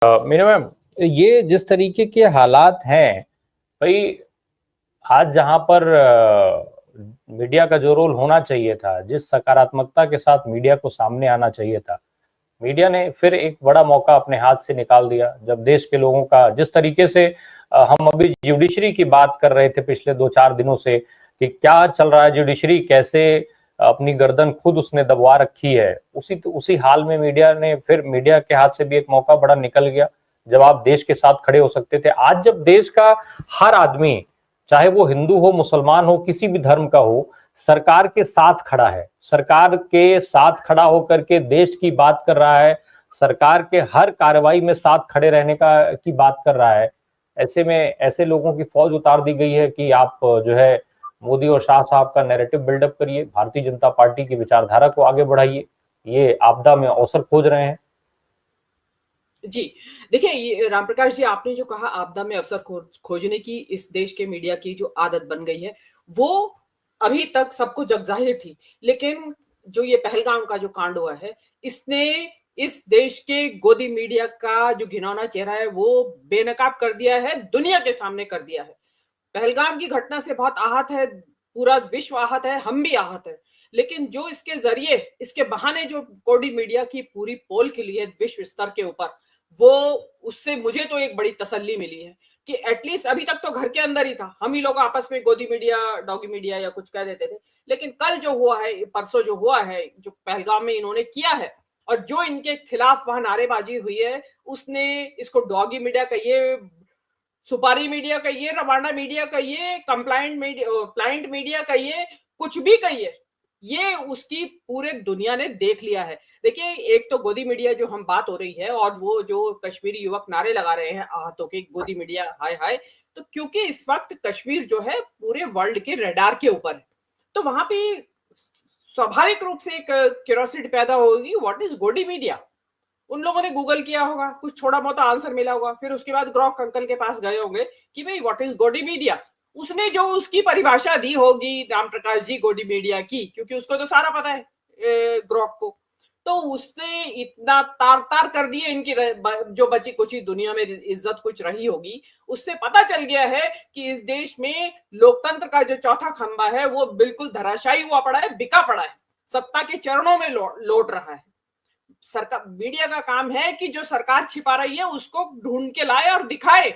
मेरा मैम, ये जिस तरीके के हालात हैं भाई, आज जहां पर मीडिया का जो रोल होना चाहिए था, जिस सकारात्मकता के साथ मीडिया को सामने आना चाहिए था, मीडिया ने फिर एक बड़ा मौका अपने हाथ से निकाल दिया। जब देश के लोगों का जिस तरीके से हम अभी जुडिशरी की बात कर रहे थे पिछले 2-4 दिनों से कि क्या चल रहा है, जुडिशरी कैसे अपनी गर्दन खुद उसने दबवा रखी है, उसी हाल में मीडिया के हाथ से भी एक मौका बड़ा निकल गया जब आप देश के साथ खड़े हो सकते थे। आज जब देश का हर आदमी, चाहे वो हिंदू हो, मुसलमान हो, किसी भी धर्म का हो, सरकार के साथ खड़ा है, सरकार के साथ खड़ा होकर के देश की बात कर रहा है, सरकार के हर कार्रवाई में साथ खड़े रहने की बात कर रहा है, ऐसे में ऐसे लोगों की फौज उतार दी गई है कि आप जो है मोदी और शाह साहब का नैरेटिव बिल्डअप करिए, भारतीय जनता पार्टी की विचारधारा को आगे बढ़ाइए, ये आपदा में अवसर खोज रहे हैं। जी, देखिए ये रामप्रकाश जी, आपने जो कहा आपदा में अवसर खोजने की इस देश के मीडिया की जो आदत बन गई है, वो अभी तक सबको जगज़ाहिर थी। लेकिन जो ये पहलगाम का जो कांड हुआ है, इसने इस देश के गोदी मीडिया का जो घिनौना चेहरा है, वो बेनकाब कर दिया है, दुनिया के सामने कर दिया है। पहलगाम की घटना से बहुत आहत है, पूरा विश्व आहत है, हम भी आहत हैं। लेकिन जो इसके ज़रिए, इसके बहाने जो गोदी मीडिया की पूरी पोल खिली है विश्व स्तर के ऊपर, वो उससे मुझे तो एक बड़ी तसल्ली मिली है कि एटलीस्ट अभी तक तो घर के अंदर ही था। हम ही लोग आपस में गोदी मीडिया, डॉगी मीडिया या कुछ कह देते थे। लेकिन कल जो हुआ है, परसों जो हुआ है, जो पहलगाम में इन्होंने किया है और जो इनके खिलाफ वहां नारेबाजी हुई है, उसने इसको डॉगी मीडिया कहिए, सुपारी मीडिया कहिए, रवाना मीडिया कहिए, प्लाइंट मीडिया कहिए, कुछ भी कहिए, ये उसकी पूरे दुनिया ने देख लिया है। देखिए, एक तो गोदी मीडिया जो हम बात हो रही है और वो जो कश्मीरी युवक नारे लगा रहे हैं आहतों के, गोदी मीडिया हाय हाय, तो क्योंकि इस वक्त कश्मीर जो है पूरे वर्ल्ड के रडार के ऊपर है, तो वहां पे स्वाभाविक रूप से एक क्यूरियोसिटी पैदा होगी, व्हाट इज गोदी मीडिया। उन लोगों ने गूगल किया होगा, कुछ छोटा मोटा आंसर मिला होगा, फिर उसके बाद ग्रॉक अंकल के पास गए होंगे कि भाई व्हाट इज गोडी मीडिया। उसने जो उसकी परिभाषा दी होगी राम प्रकाश जी गोडी मीडिया की, क्योंकि उसको तो सारा पता है ग्रॉक को, तो उससे इतना तार तार कर दिए इनकी जो बची कुछ दुनिया में इज्जत कुछ रही होगी, उससे पता चल गया है कि इस देश में लोकतंत्र का जो चौथा खंबा है वो बिल्कुल धराशायी हुआ पड़ा है, बिका पड़ा है, सत्ता के चरणों में लौट रहा है। सरकार, मीडिया का काम है कि जो सरकार छिपा रही है उसको ढूंढ के लाए और दिखाए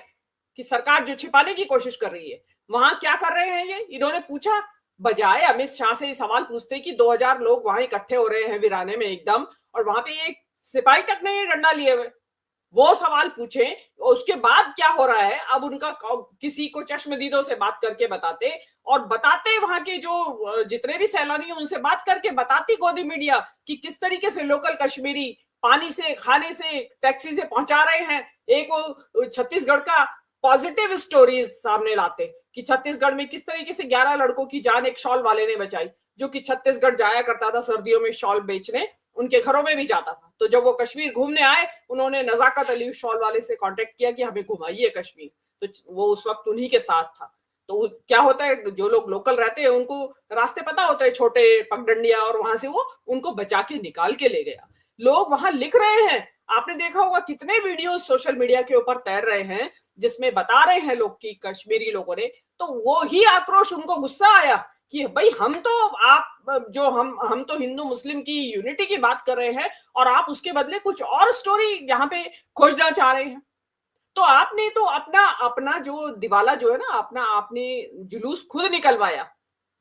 कि सरकार जो छिपाने की कोशिश कर रही है वहां क्या कर रहे हैं। ये इन्होंने पूछा, बजाय अमित शाह से सवाल पूछते कि 2000 लोग वहां इकट्ठे हो रहे हैं वीराने में एकदम, और वहां पे एक सिपाही तक नहीं डंडा लिए हुए, वो सवाल पूछे, उसके बाद क्या हो रहा है अब उनका किसी को चश्मदीदों से बात करके बताते, और बताते वहां के जो जितने भी सैलानी हैं उनसे बात करके बताती गोदी मीडिया कि किस तरीके से लोकल कश्मीरी पानी से, खाने से, टैक्सी से पहुंचा रहे हैं। एक वो छत्तीसगढ़ का पॉजिटिव स्टोरीज सामने लाते कि छत्तीसगढ़ में किस तरीके से 11 लड़कों की जान एक शॉल वाले ने बचाई, जो कि छत्तीसगढ़ जाया करता था सर्दियों में शॉल बेचने, उनके घरों में भी जाता था। तो जब वो कश्मीर घूमने आए, उन्होंने नजाकत अली शॉल वाले से कांटेक्ट किया कि हमें घुमाइए कश्मीर, तो वो उस वक्त उन्हीं के साथ था। तो क्या होता है, जो लोग लोकल रहते हैं उनको रास्ते पता होते हैं, छोटे पगडंडिया, और वहां से वो उनको बचा के निकाल के ले गया। लोग वहां लिख रहे हैं, आपने देखा होगा कितने वीडियो सोशल मीडिया के ऊपर तैर रहे हैं जिसमें बता रहे हैं लोग कि कश्मीरी लोगों ने, तो वो ही आक्रोश, उनको गुस्सा आया कि भाई हम तो, आप जो हम तो हिंदू मुस्लिम की यूनिटी की बात कर रहे हैं और आप उसके बदले कुछ और स्टोरी यहाँ पे खोजना चाह रहे हैं। तो आपने तो अपना अपना जो दिवाला जो है ना, अपना आपने जुलूस खुद निकलवाया।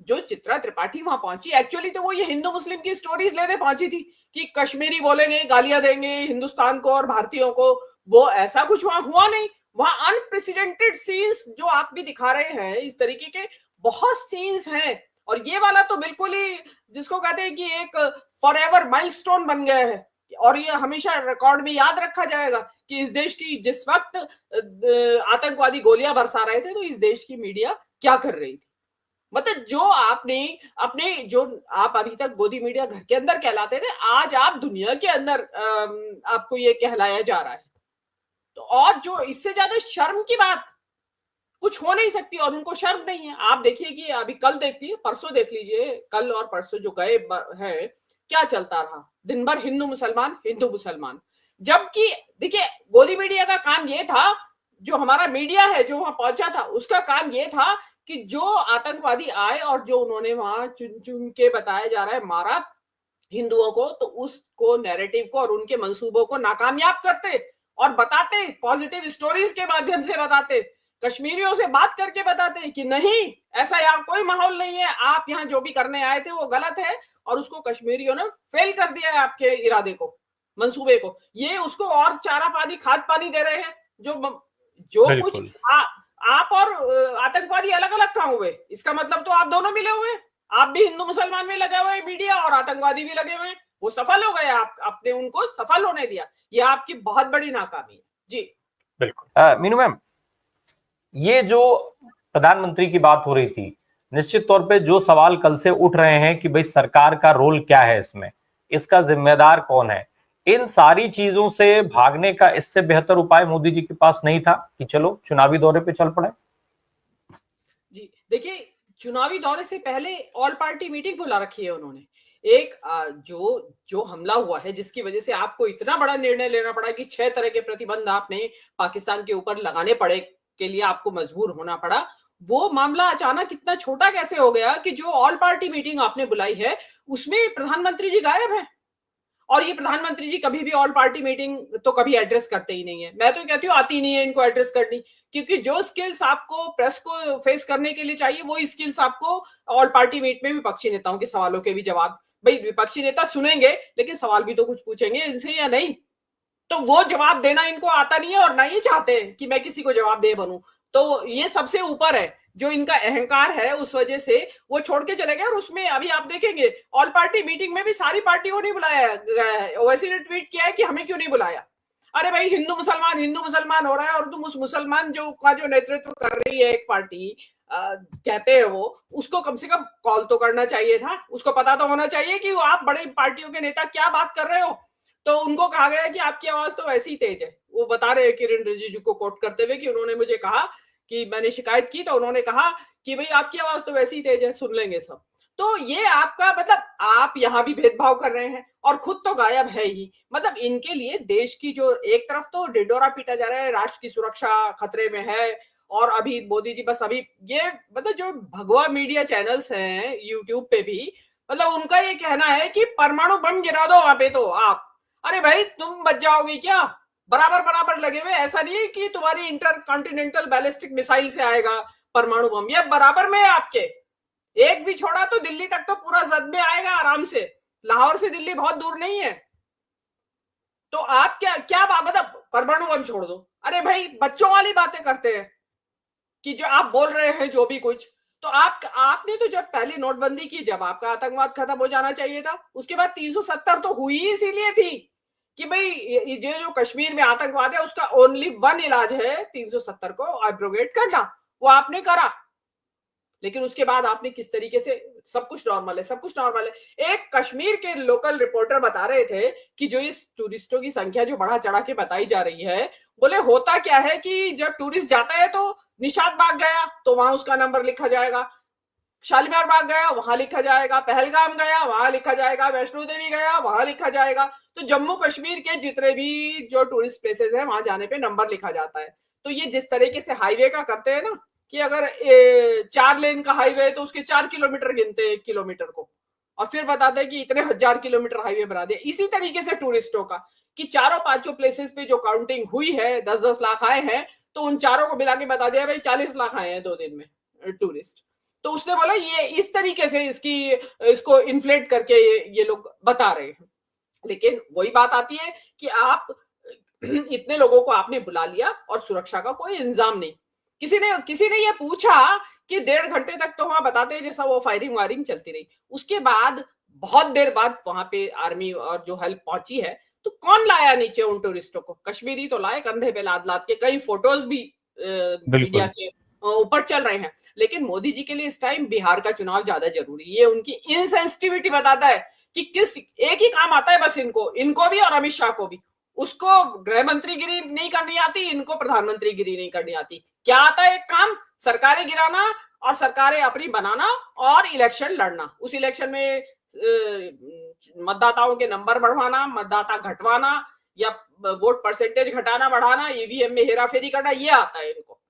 जो चित्रा त्रिपाठी वहां पहुंची, एक्चुअली तो वो ये हिंदू मुस्लिम की स्टोरीज लेने पहुंची थी कि कश्मीरी बोलेंगे, गालियां देंगे हिंदुस्तान को और भारतीयों को, वो ऐसा कुछ वहां हुआ नहीं। वहां अनप्रेसिडेंटेड सीन्स जो आप भी दिखा रहे हैं, इस तरीके के बहुत सीन्स हैं, और ये वाला तो बिल्कुल ही जिसको कहते हैं कि एक फॉरएवर माइलस्टोन बन गया है, और ये हमेशा रिकॉर्ड में याद रखा जाएगा कि इस देश की जिस वक्त आतंकवादी गोलियां बरसा रहे थे, तो इस देश की मीडिया क्या कर रही थी। मतलब जो आपने अपने, जो आप अभी तक गोदी मीडिया घर के अंदर कहलाते थे, आज आप दुनिया के अंदर आपको ये कहलाया जा रहा है। तो और जो इससे ज्यादा शर्म की बात कुछ हो नहीं सकती, और उनको शर्म नहीं है। आप देखिए कि अभी कल देखिए, परसों देख लीजिए, कल और परसों जो गए हैं, क्या चलता रहा दिन भर, हिंदू मुसलमान हिंदू मुसलमान। जबकि देखिए गोदी मीडिया का काम ये था, जो हमारा मीडिया है जो वहां पहुंचा था उसका काम ये था कि जो आतंकवादी आए और जो उन्होंने वहां चुन चुन के बताया जा रहा है मारा हिंदुओं को, तो उसको नैरेटिव को और उनके मंसूबों को नाकामयाब करते और बताते, पॉजिटिव स्टोरीज के माध्यम से बताते, कश्मीरियों से बात करके बताते कि नहीं ऐसा यहाँ कोई माहौल नहीं है, आप यहाँ जो भी करने आए थे वो गलत है, और उसको कश्मीरियों ने फेल कर दिया है आपके इरादे को, मंसूबे को। ये उसको और चारा पानी खाद पानी दे रहे हैं। जो कुछ बिल्कुल आप और आतंकवादी अलग अलग कहां हुए? इसका मतलब तो आप दोनों मिले हुए हैं। आप भी हिंदू मुसलमान में लगे हुए मीडिया और आतंकवादी भी लगे हुए हैं। वो सफल हो गए, आपने उनको सफल होने दिया। ये आपकी बहुत बड़ी नाकामी है। जी बिल्कुल। मीनू मैम, ये जो प्रधानमंत्री की बात हो रही थी, निश्चित तौर पे जो सवाल कल से उठ रहे हैं कि भाई सरकार का रोल क्या है इसमें, इसका जिम्मेदार कौन है, इन सारी चीजों से भागने का इससे बेहतर उपाय मोदी जी के पास नहीं था कि चलो चुनावी दौरे पे चल पड़े? जी देखिए, चुनावी दौरे से पहले ऑल पार्टी मीटिंग बुला रखी है उन्होंने। एक जो हमला हुआ है जिसकी वजह से आपको इतना बड़ा निर्णय लेना पड़ा कि 6 तरह के प्रतिबंध आपने पाकिस्तान के ऊपर लगाने पड़े, के लिए आपको मजबूर होना पड़ा। वो मामला अचानक इतना छोटा कैसे हो गया कि जो ऑल पार्टी मीटिंग आपने बुलाई है उसमें प्रधानमंत्री जी गायब है। और ये प्रधानमंत्री जी कभी भी ऑल पार्टी मीटिंग तो कभी एड्रेस करते ही नहीं है। मैं तो कहती हूँ आती नहीं है इनको एड्रेस करनी, क्योंकि जो स्किल्स आपको प्रेस को फेस करने के लिए चाहिए वो स्किल्स आपको ऑल पार्टी मीट में विपक्षी नेताओं के सवालों के भी जवाब, भाई विपक्षी नेता सुनेंगे लेकिन सवाल भी तो कुछ पूछेंगे इनसे या नहीं, तो वो जवाब देना इनको आता नहीं है और ना ही चाहते कि मैं किसी को जवाब दे बनूं। तो ये सबसे ऊपर है, जो इनका अहंकार है उस वजह से वो छोड़ के चले गए। और उसमें अभी आप देखेंगे ऑल पार्टी मीटिंग में भी सारी पार्टियों ने बुलाया है। ओवैसी ने ट्वीट किया है कि हमें क्यों नहीं बुलाया। अरे भाई हिंदू मुसलमान हो रहा है और तुम उस मुसलमान जो नेतृत्व कर रही है एक पार्टी, कहते हैं वो, उसको कम से कम कॉल तो करना चाहिए था। उसको पता तो होना चाहिए कि आप बड़े पार्टियों के नेता क्या बात कर रहे हो। तो उनको कहा गया कि आपकी आवाज तो वैसी ही तेज है। वो बता रहे हैं किरण रिजिजू को कोट करते हुए कि उन्होंने मुझे कहा कि मैंने शिकायत की तो उन्होंने कहा कि भाई आपकी आवाज तो वैसी ही तेज है, सुन लेंगे सब। तो ये आपका मतलब आप यहां भी भेदभाव कर रहे हैं और खुद तो गायब है ही। मतलब इनके लिए देश की जो एक तरफ तो डिडोरा पीटा जा रहा है, राष्ट्र की सुरक्षा खतरे में है, और अभी मोदी जी बस अभी ये मतलब जो भगवा मीडिया चैनल्स हैं यूट्यूब पे भी, मतलब उनका ये कहना है कि परमाणु बम गिरा दो वहां पे तो आप, अरे भाई तुम बच जाओगे क्या? बराबर बराबर लगे हुए। ऐसा नहीं है कि तुम्हारी इंटर कॉन्टिनेंटल बैलिस्टिक मिसाइल से आएगा परमाणु बम, ये बराबर में है आपके। एक भी छोड़ा तो दिल्ली तक तो पूरा जद में आएगा आराम से। लाहौर से दिल्ली बहुत दूर नहीं है। तो आप क्या क्या मतलब परमाणु बम छोड़ दो, अरे भाई बच्चों वाली बातें करते हैं कि जो आप बोल रहे हैं जो भी कुछ। तो आपने तो जब पहली नोटबंदी की, जब आपका आतंकवाद खत्म हो जाना चाहिए था, उसके बाद 370 तो हुई ही इसीलिए थी कि भाई ये जो कश्मीर में आतंकवाद है उसका ओनली वन इलाज है 370 को एब्रोगेट करना। वो आपने करा, लेकिन उसके बाद आपने किस तरीके से सब कुछ नॉर्मल है, सब कुछ नॉर्मल है। एक कश्मीर के लोकल रिपोर्टर बता रहे थे कि जो इस टूरिस्टों की संख्या जो बढ़ा चढ़ा के बताई जा रही है, बोले होता क्या है कि जब टूरिस्ट जाता है तो निशात बाग गया तो वहां उसका नंबर लिखा जाएगा, शालीमार बाग गया वहां लिखा जाएगा, पहलगाम गया वहां लिखा जाएगा, वैष्णो देवी गया वहां लिखा जाएगा। तो जम्मू कश्मीर के जितने भी जो टूरिस्ट प्लेसेस हैं वहां जाने पे नंबर लिखा जाता है। तो ये जिस तरीके से हाईवे का करते हैं ना कि अगर 4 लेन का हाईवे है तो उसके 4 किलोमीटर गिनते हैं 1 किलोमीटर को, और फिर बताते हैं कि इतने 1000 किलोमीटर हाईवे बना दिया। इसी तरीके से टूरिस्टों का कि चारों पांचों प्लेसेस पे जो काउंटिंग हुई है 10-10 लाख आए हैं, तो उन चारों को मिला के बता दिया भाई 40 लाख आए हैं 2 दिन में टूरिस्ट। तो उसने बोला ये इस तरीके से इसको इन्फ्लेट करके ये लोग बता रहे हैं। लेकिन वही बात आती है कि आप इतने लोगों को आपने बुला लिया और सुरक्षा का कोई इंतजाम नहीं। किसी ने ये पूछा कि 1.5 घंटे तक तो वहां बताते हैं जैसा वो फायरिंग वायरिंग चलती रही, उसके बाद बहुत देर बाद वहां पे आर्मी और जो हेल्प पहुंची है, तो कौन लाया नीचे उन टूरिस्टों को? कश्मीरी तो लाए कंधे पे लाद लाद के, कई फोटोज भी मीडिया बिल्कुल के ऊपर चल रहे हैं। लेकिन मोदी जी के लिए इस टाइम बिहार का चुनाव ज्यादा जरूरी है। ये उनकी इनसेंसिटिविटी बताता है कि किस एक ही काम आता है बस इनको भी और अमित शाह को भी। उसको गृह मंत्री गिरी नहीं करनी आती, इनको प्रधानमंत्री गिरी नहीं करनी आती। क्या आता है? एक काम सरकारें गिराना और सरकारें अपनी बनाना और इलेक्शन लड़ना। उस इलेक्शन में मतदाताओं के नंबर बढ़वाना, मतदाता घटवाना, या वोट परसेंटेज घटाना बढ़ाना, ईवीएम में हेराफेरी करना, ये आता है इनको,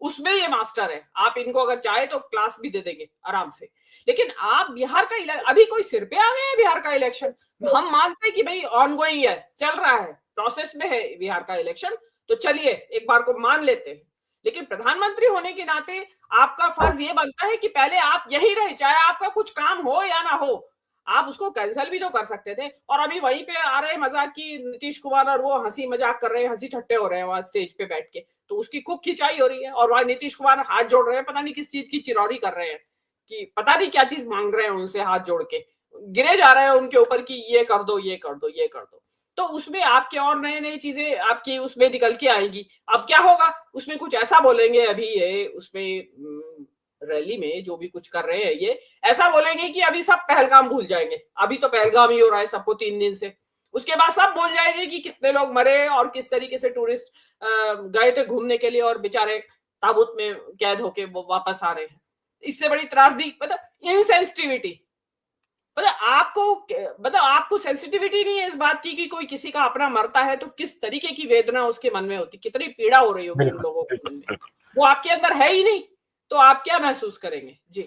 उसमें ये मास्टर है। आप इनको अगर चाहे तो क्लास भी दे देंगे आराम से। लेकिन आप बिहार का अभी कोई सिर पे आ गया है बिहार का इलेक्शन? हम मानते हैं कि भाई ऑनगोइंग है, चल रहा है, प्रोसेस में है बिहार का इलेक्शन, तो चलिए एक बार को मान लेते हैं। लेकिन प्रधानमंत्री होने के नाते आपका फर्ज ये बनता है कि पहले आप यही रहे, चाहे आपका कुछ काम हो या ना हो, आप उसको कैंसिल भी तो कर सकते थे। और अभी वहीं पे आ रहे मजाक की नीतीश कुमार, और वो हंसी मजाक कर रहे हैं, हंसी ठट्टे हो रहे हैं वहां स्टेज पे बैठ के, तो उसकी खूब खिंचाई हो रही है। और वहां नीतीश कुमार हाथ जोड़ रहे हैं, पता नहीं किस चीज की चिरौरी कर रहे हैं, कि पता नहीं क्या चीज मांग रहे हैं उनसे, हाथ जोड़ के गिरे जा रहे हैं उनके ऊपर कि ये कर दो, ये कर दो, ये कर दो। तो उसमें आपके और नए नई चीजें आपकी उसमें निकल के आएंगी। अब क्या होगा, उसमें कुछ ऐसा बोलेंगे, अभी ये उसमें रैली में जो भी कुछ कर रहे हैं, ये ऐसा बोलेंगे कि अभी सब पहलगाम भूल जाएंगे, अभी तो पहलगाम ही हो रहा है सबको 3 दिन से। उसके बाद सब भूल जाएंगे कि कितने लोग मरे और किस तरीके से टूरिस्ट गए थे घूमने के लिए और बेचारे ताबूत में कैद होके वापस आ रहे हैं। इससे बड़ी त्रासदी, मतलब इनसेंसिटिविटी, मतलब आपको सेंसिटिविटी नहीं है इस बात की कि कोई किसी का अपना मरता है तो किस तरीके की वेदना उसके मन में होती, कितनी पीड़ा हो रही होगी उन बिल्कुल लोगों के बिल्कुल मन में, बिल्कुल। वो आपके अंदर है ही नहीं, तो आप क्या महसूस करेंगे? जी।